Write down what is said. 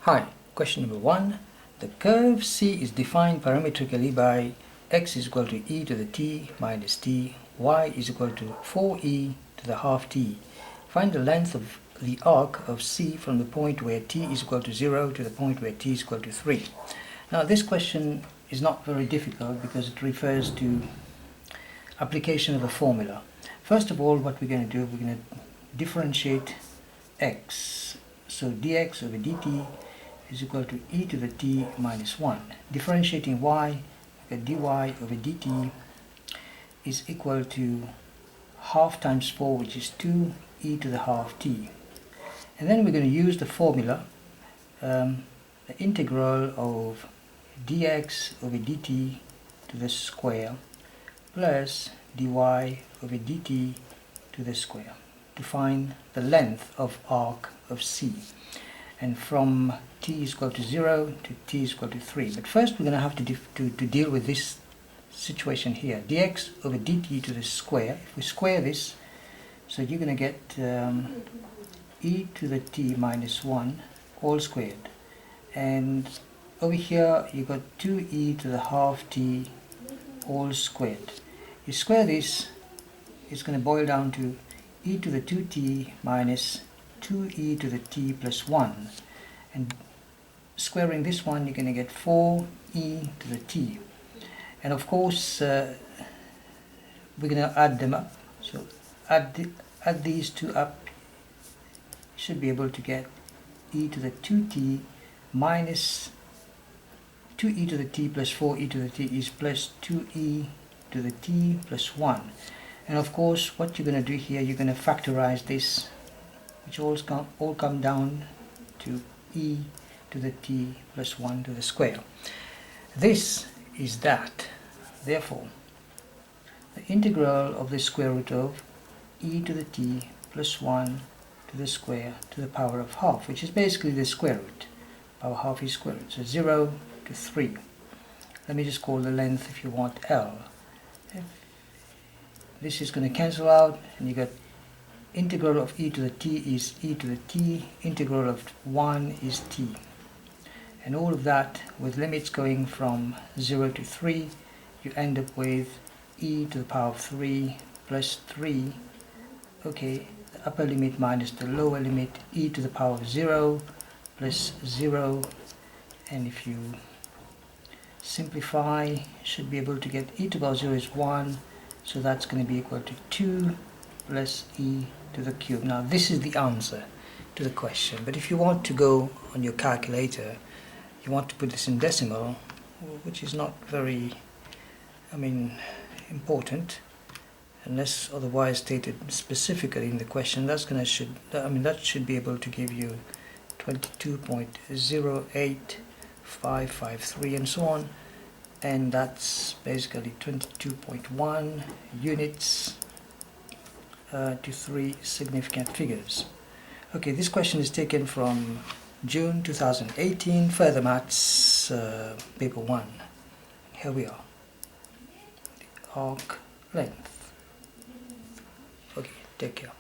Hi, question number 1. The curve C is defined parametrically by x is equal to e to the t minus t, y is equal to 4e to the half t. Find the length of the arc of C from the point where t is equal to 0 to the point where t is equal to 3. Now this question is not very difficult because it refers to application of a formula. First of all, what we're going to do, we're going to differentiate x. So dx over dt is equal to e to the t minus 1. Differentiating y, dy over dt is equal to half times 4, which is 2e to the half t. And then we're going to use the formula, the integral of dx over dt to the square plus dy over dt to the square to find the length of arc of C. And from t is equal to 0 to t is equal to 3. But first we're going to have to deal with this situation here. Dx over dt to the square. If we square this, so you're going to get e to the t minus 1 all squared. And over here you got 2e to the half t all squared. You square this, it's going to boil down to e to the 2t minus 2e to the t plus 1. And squaring this one, you're going to get 4e to the t. And of course, we're going to add them up. So add these two up. You should be able to get e to the 2t minus 2e to the t plus 4e to the t is plus 2e to the t plus 1. And of course, what you're going to do here, you're going to factorize this, which all come down to e to the t plus 1 to the square. This is that. Therefore, the integral of the square root of e to the t plus 1 to the square to the power of half, which is basically the square root. Power half is square root. So 0 to 3. Let me just call the length, if you want, L. This is going to cancel out, and you got integral of e to the t is e to the t, integral of 1 is t. And all of that with limits going from 0 to 3, you end up with e to the power of 3 plus 3. Okay, the upper limit minus the lower limit, e to the power of 0 plus 0. And if you simplify, you should be able to get e to the power of 0 is 1. So that's going to be equal to 2 plus e to the cube. Now this is the answer to the question. But if you want to go on your calculator, you want to put this in decimal, which is not very, important, unless otherwise stated specifically in the question. That should be able to give you 22.08553 and so on. And that's basically 22.1 units to 3 significant figures. Okay, this question is taken from June 2018, Further Maths, paper 1. Here we are. The arc length. Okay, take care.